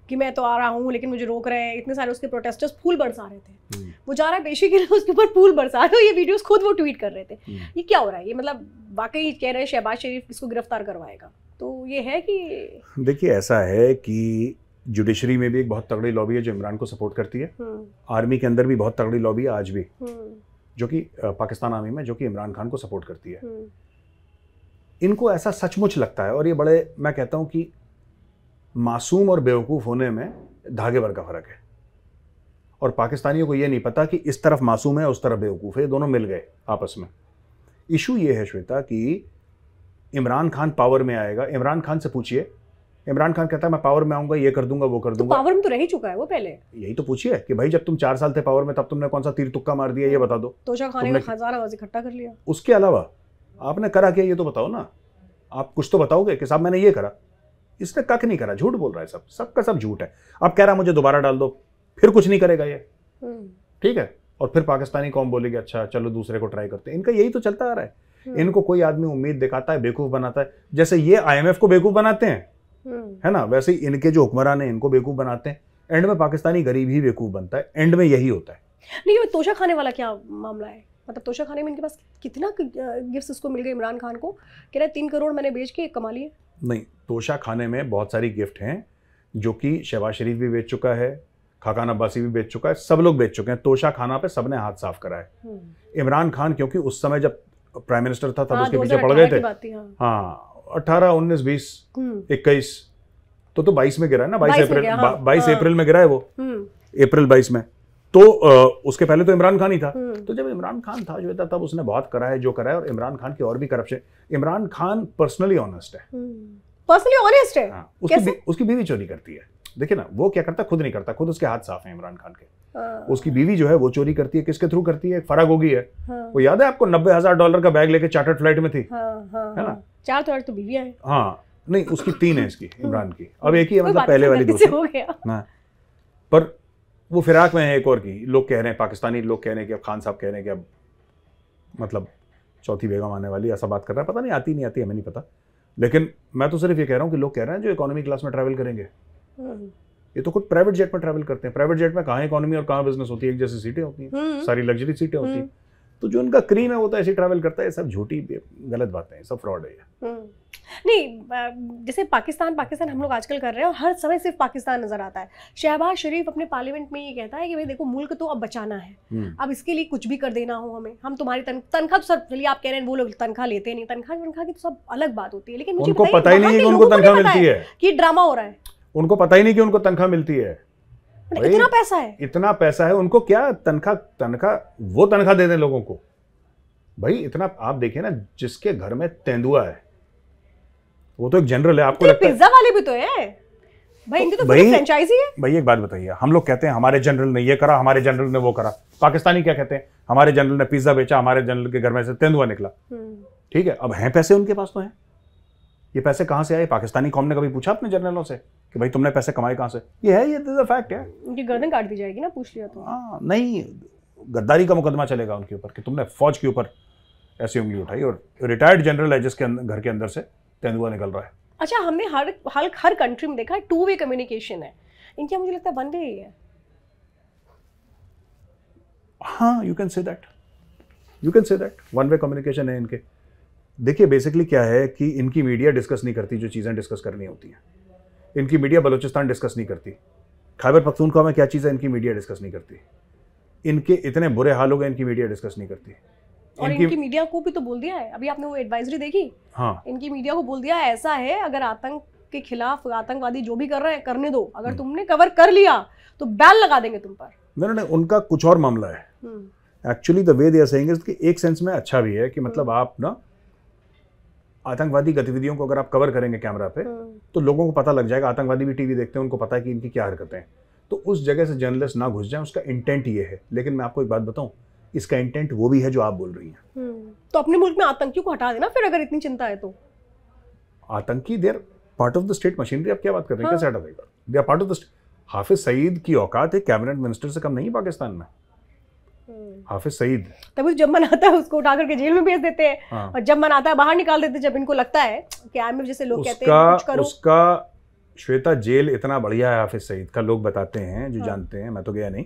कि मैं तो आ रहा हूँ लेकिन मुझे रोक रहे हैं, इतने सारे उसके प्रोटेस्टर्स फूल बरसा रहे थे, वो जा रहा है पेशी के लिए, उसके ऊपर फूल बरसा रहे, ये वीडियोस खुद वो ट्वीट कर रहे थे। ये क्या हो रहा है? ये मतलब वाकई कह रहे हैं शहबाज शरीफ इसको गिरफ्तार करवाएगा, तो ये है कि देखिए ऐसा है कि जुडिशरी में भी एक बहुत तगड़ी लॉबी है जो इमरान को सपोर्ट करती है, आर्मी के अंदर भी बहुत तगड़ी लॉबी है आज भी, जो कि पाकिस्तान आर्मी में, जो कि इमरान खान को सपोर्ट करती है। इनको ऐसा सचमुच लगता है, और ये बड़े, मैं कहता हूं कि मासूम और बेवकूफ़ होने में धागे भर का फर्क है, और पाकिस्तानियों को ये नहीं पता कि इस तरफ मासूम है उस तरफ बेवकूफ़ है, दोनों मिल गए आपस में। इशू ये है श्वेता कि इमरान खान पावर में आएगा, इमरान खान से पूछिए, इमरान खान कहता है मैं पावर में आऊंगा, ये कर दूंगा वो कर दूंगा। पावर में तो रह ही चुका है वो पहले। यही तो पूछिए कि भाई जब तुम 4 साल थे पावर में तब तुमने कौन सा तीर तुक्का मार दिया, ये बता दो। तोशा खाने का खजाना बस इकट्ठा कर लिया। उसके अलावा आपने करा क्या, ये तो बताओ ना। आप कुछ तो बताओगे कि साहब मैंने ये करा, इसने कख नहीं करा, झूठ बोल रहा है, सबका सब झूठ है। अब कह रहा मुझे दोबारा डाल दो, फिर कुछ नहीं करेगा ये, ठीक है, और फिर पाकिस्तानी कौम बोलेगी अच्छा चलो दूसरे को ट्राई करते हैं। इनका यही तो चलता आ रहा है। इनको कोई आदमी उम्मीद दिखाता है, बेवकूफ बनाता है, जैसे ये IMF को बेवकूफ बनाते हैं, है ना, वैसे ही इनके जो हुक्मरान हैं इनको बेवकूफ बनाते हैं। एंड में पाकिस्तानी गरीब ही बेवकूफ बनता है, एंड में यही होता है। नहीं, तोशा खाने वाला क्या मामला है? मतलब तोशा खाने में इनके पास कितना गिफ्ट्स इसको मिल गए इमरान खान को, कह रहे 3 करोड़ मैंने बेच के कमा लिए। नहीं, तोशा खाने में बहुत सारी गिफ्ट हैं जो कि शहबाज शरीफ भी बेच चुका है, खाकान अब्बासी भी बेच चुका है, सब लोग बेच चुके हैं। तोशा खाना पे सबने हाथ साफ करा है। इमरान खान क्योंकि उस समय जब प्राइम मिनिस्टर था तब उसके पीछे पड़ गए थे। हाँ, 18, 19, 20, 21 तो 22 में गिरा है ना, 22 अप्रैल में गिरा है वो, अप्रैल 22 में। तो उसके पहले तो इमरान खान ही था। तो जब इमरान खान था जो था तब उसने बहुत करा है जो करा है, और इमरान खान की और भी corruption. Imran Khan personally honest है, पर्सनली ऑनेस्ट है। हाँ, उसकी बीवी चोरी करती है। देखिए ना, वो क्या करता, खुद नहीं करता, खुद उसके हाथ साफ है इमरान खान के। उसकी बीवी जो है वो चोरी करती है, किसके थ्रू करती है? फराग होगी है। वो याद है आपको, $90,000 का बैग लेके चार्टर्ड फ्लाइट में थी, है ना। 4 तो बीवियां हैं। हाँ, नहीं उसकी 3 है इसकी, इमरान की अब एक ही है, मतलब पहले वाली 2 हो गया। पर वो फिराक में है एक और की। लोग कह रहे हैं, पाकिस्तानी लोग कह रहे हैं कि अब खान साहब कह रहे हैं कि अब मतलब चौथी बेगम आने वाली, ऐसा बात कर रहा है। पता नहीं आती नहीं आती, हमें नहीं पता, लेकिन मैं तो सिर्फ ये कह रहा हूँ कि लोग कह रहे हैं जो इकोनॉमी क्लास में ट्रैवल करेंगे, ये तो खुद प्राइवेट जेट में ट्रैवल करते हैं। प्राइवेट जेट में कहाँ इकोनॉमी और कहाँ बिजनेस होती है, एक जैसी सीटें होती हैं, सारी लग्जरी सीटें होती हैं। तो जो उनका क्रीम है वो तो ऐसे ट्रैवल करता है। सब झूठी गलत बातें हैं, सब फ्रॉड है। नहीं, जैसे पाकिस्तान हम लोग आजकल कर रहे हैं और हर समय सिर्फ पाकिस्तान नजर आता है। शहबाज शरीफ अपने पार्लियामेंट में ये कहता है कि भाई देखो, मुल्क तो अब बचाना है, अब इसके लिए कुछ भी कर देना हो हमें, हम तुम्हारी तनख्वाह तो सर, चलिए आप कह रहे हैं वो लोग तनख्वाह लेते नहीं, तनख्वाह की तो सब अलग बात होती है, लेकिन मुझे उनको पता ही नहीं है कि उनको तनख्वाह मिलती है, कि ड्रामा हो रहा है। उनको पता ही नहीं कि उनको तनख्वाह मिलती है। इतना पैसा है, इतना पैसा है, उनको क्या तनख्वाह वो तनख्वाह दे दें लोगों को। भाई इतना आप देखिए ना, जिसके घर में तेंदुआ है वो तो एक जनरल है। आपको लगता है पिज्जा वाले भी तो है भाई, इनकी तो फ्रेंचाइजी है। भाई एक बात बताइए, हम लोग कहते हैं हमारे जनरल ने ये करा, हमारे जनरल ने वो करा। पाकिस्तानी क्या कहते हैं? हमारे जनरल ने पिज्जा बेचा, हमारे जनरल के घर में से तेंदुआ निकला। ठीक है, अब हैं पैसे उनके पास तो हैं। ये पैसे कहां से आए? पाकिस्तानी कौम ने कभी पूछा अपने जनरलों से कि भाई तुमने पैसे कमाए कहां से? ये है, ये फैक्ट है। उनकी गर्दन काट दी जाएगी ना, पूछ लिया तो। हाँ, नहीं, गद्दारी का मुकदमा चलेगा उनके ऊपर कि तुमने फौज के ऊपर ऐसी उंगली उठाई, और रिटायर्ड जनरल है जिसके घर के अंदर से तेंदुआ निकल रहा है। अच्छा, हमने हर कंट्री में देखा है 2 वे कम्युनिकेशन है, इनके मुझे लगता है 1 वे ही है। हाँ, you can say that, 1 way communication है इनके। देखिए बेसिकली क्या है कि इनकी मीडिया डिस्कस नहीं करती जो चीज़ें डिस्कस करनी होती हैं। इनकी मीडिया बलूचिस्तान डिस्कस नहीं करती, खैबर पख्तूनख्वा में क्या चीज़ है इनकी मीडिया डिस्कस नहीं करती। इनके इतने बुरे हाल हो गए, इनकी मीडिया डिस्कस नहीं करती। और इनकी मीडिया को भी तो बोल दिया है, अभी आपने वो एडवाइजरी देखी? हाँ, इनकी मीडिया को बोल दिया है ऐसा है, अगर आतंक के खिलाफ आतंकवादी जो भी कर रहे हैं करने दो, अगर तुमने कवर कर लिया तो बैन लगा देंगे तुम पर। नहीं, उनका कुछ और मामला है actually. The way they are saying is कि एक सेंस में अच्छा भी है कि मतलब आप ना आतंकवादी गतिविधियों को अगर आप कवर करेंगे कैमरा पे तो लोगों को पता लग जाएगा। आतंकवादी भी टीवी देखते हैं, उनको पता है कि इनकी क्या हरकतें हैं, तो उस जगह से जर्नलिस्ट ना घुस जाए, उसका इंटेंट ये है। लेकिन मैं आपको एक बात बताऊं, इसका इंटेंट वो भी है जो आप बोल रही हैं। तो अपने मुल्क में आतंकियों को हटा देना फिर, अगर इतनी चिंता है तो। आतंकी there part of the state machinery. आप क्या बात कर रहे हैं? कैसे हटा देगा? They are part of the state. Hafiz Saeed की औकात एक कैबिनेट मिनिस्टर से कम नहीं पाकिस्तान में। हाफिज सईद तभी जब मन आता है उसको उठा करके जेल में भेज देते हैं। हाँ। और जब मन आता है बाहर निकाल देते हैं, जब इनको लगता है कि आर्मी जैसे लोग कहते हैं कुछ करो। उसका श्वेता जेल इतना बढ़िया है हाफिज सईद का, लोग बताते हैं जो जानते हैं, मैं तो गया नहीं,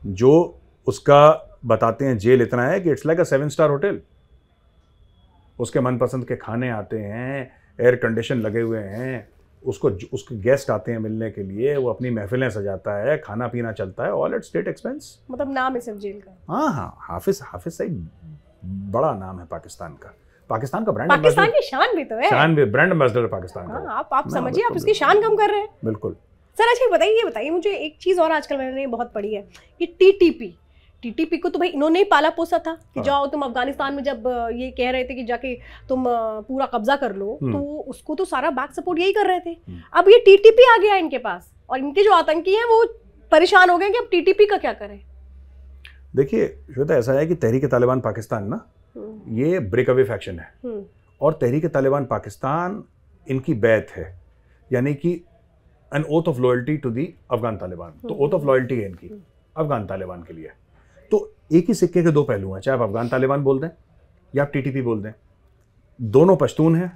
जो उसका बताते हैं जेल इतना है कि it's like a 7 star hotel. उसके मनपसंद के खाने आते हैं, एयर कंडीशन लगे हुए हैं, उसके गेस्ट आते हैं मिलने के लिए, वो अपनी महफिलें सजाता है, खाना पीना चलता है, ऑल एट स्टेट एक्सपेंस। मतलब नाम है सिर्फ जेल का। हाँ, हाफिज सईद बड़ा नाम है पाकिस्तान का। पाकिस्तान का ब्रांड, पाकिस्तान की शान भी तो है। शान भी, ब्रांड एम्बेसडर पाकिस्तान का। आप समझिए, आप उसकी शान कम कर रहे हैं। बिल्कुल। सर अच्छा ये बताइए मुझे एक चीज और, आजकल मैंने बहुत पढ़ी है कि टीटीपी को तो भाई इन्होंने ही पाला पोसा था कि जाओ तुम अफगानिस्तान में, जब ये कह रहे थे कि जाके तुम पूरा कब्जा कर लो, तो उसको तो सारा बैक सपोर्ट यही कर रहे थे। अब ये टीटीपी आ गया इनके पास और इनके जो आतंकी हैं वो परेशान हो गए कि अब टीटीपी का क्या करें। देखिए श्वेता, ऐसा है कि तहरीक तालिबान पाकिस्तान ना, ये ब्रेक अवे फैक्शन है और तहरीक तालिबान पाकिस्तान इनकी बैत है, यानी कि an oath of loyalty to the Afghan Taliban. तो ओथ ऑफ लॉयल्टी है इनकी अफगान तालिबान के लिए। तो एक ही सिक्के के दो पहलू हैं, चाहे आप अफगान तालिबान बोल दें या आप टीटीपी बोल दें। दोनों पश्तून हैं,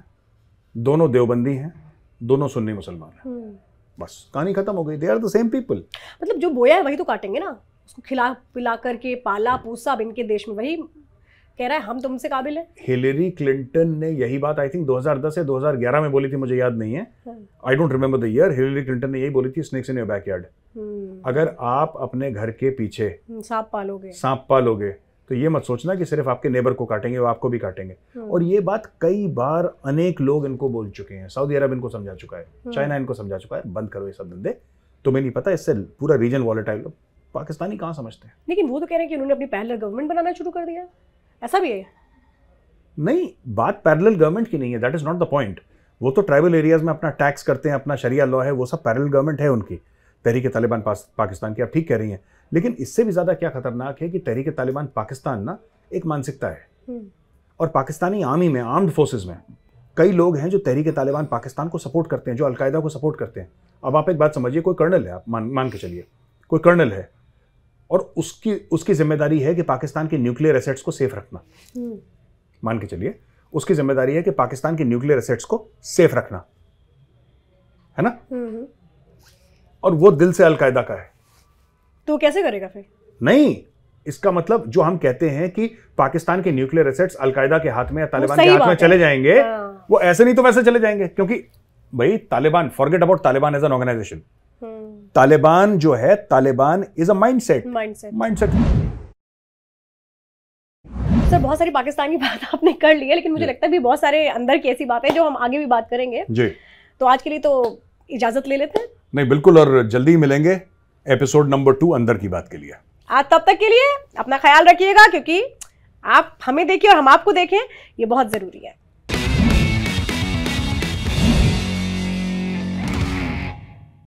दोनों देवबंदी हैं, दोनों सुन्नी मुसलमान हैं। बस कहानी खत्म हो गई। They are the same people. मतलब जो बोया है वही तो काटेंगे ना, उसको खिला पिला करके पाला पोसा अब इनके देश में वही कह रहा है हम तुमसे काबिल है। हिलेरी क्लिंटन ने यही बात आई थिंक 2010 या 2011 में बोली थी, मुझे याद नहीं है, I don't remember the year. Hillary Clinton ने यही बोली थी, स्नेक्स इन योर बैकयार्ड। अगर आप अपने घर के पीछे सांप पालोगे तो ये मत सोचना कि सिर्फ आपके नेबर को काटेंगे, वो आपको भी काटेंगे। और ये बात कई बार अनेक लोग इनको बोल चुके हैं। सऊदी अरब इनको समझा चुका है, चाइना इनको समझा चुका है, बंद करो ये सब धंधे, तुम्हें नहीं पता इससे पूरा रीजन वॉलेटाइल। पाकिस्तानी कहाँ समझते हैं। लेकिन वो तो कह रहे हैं कि उन्होंने अपनी पैरेलल गवर्नमेंट बनाना शुरू कर दिया, ऐसा भी है? नहीं, बात पैरेलल गवर्नमेंट की नहीं है, that is not the point. वो तो ट्राइबल एरियाज में अपना टैक्स करते हैं, अपना शरिया लॉ है, वो सब पैरेलल गवर्नमेंट है उनकी, तहरीक तालिबान पाकिस्तान की। आप ठीक कह रही हैं, लेकिन इससे भी ज्यादा क्या खतरनाक है कि तहरीक तालिबान पाकिस्तान ना एक मानसिकता है। और पाकिस्तानी आर्मी में, आर्म्ड फोर्सेज में कई लोग हैं जो तहरीक तालिबान पाकिस्तान को सपोर्ट करते हैं, जो अलकायदा को सपोर्ट करते हैं। अब आप एक बात समझिए, कोई कर्नल है, आप मान के चलिए कोई कर्नल है और उसकी जिम्मेदारी है कि पाकिस्तान के न्यूक्लियर एसेट्स को सेफ रखना। मान के चलिए उसकी जिम्मेदारी है कि पाकिस्तान के न्यूक्लियर एसेट्स को सेफ रखना, है ना? और वो दिल से अलकायदा का है, तो कैसे करेगा फिर? नहीं, इसका मतलब जो हम कहते हैं कि पाकिस्तान के न्यूक्लियर एसेट्स अलकायदा के हाथ में या तालिबान के हाथ में चले जाएंगे, वो ऐसे नहीं तो वैसे चले जाएंगे। क्योंकि भाई Taliban, forget about Taliban as an organization, Taliban जो है, Taliban is a mindset. Sir बहुत सारी पाकिस्तान की बात आपने कर ली है, लेकिन मुझे लगता है भी बहुत सारे अंदर की ऐसी बातें जो हम आगे भी बात करेंगे जी। तो आज के लिए तो इजाजत ले लेते हैं। नहीं बिल्कुल, और जल्दी ही मिलेंगे एपिसोड नंबर 2 अंदर की बात के लिए। आज तब तक के लिए अपना ख्याल रखिएगा, क्योंकि आप हमें देखें और हम आपको देखें, ये बहुत जरूरी है।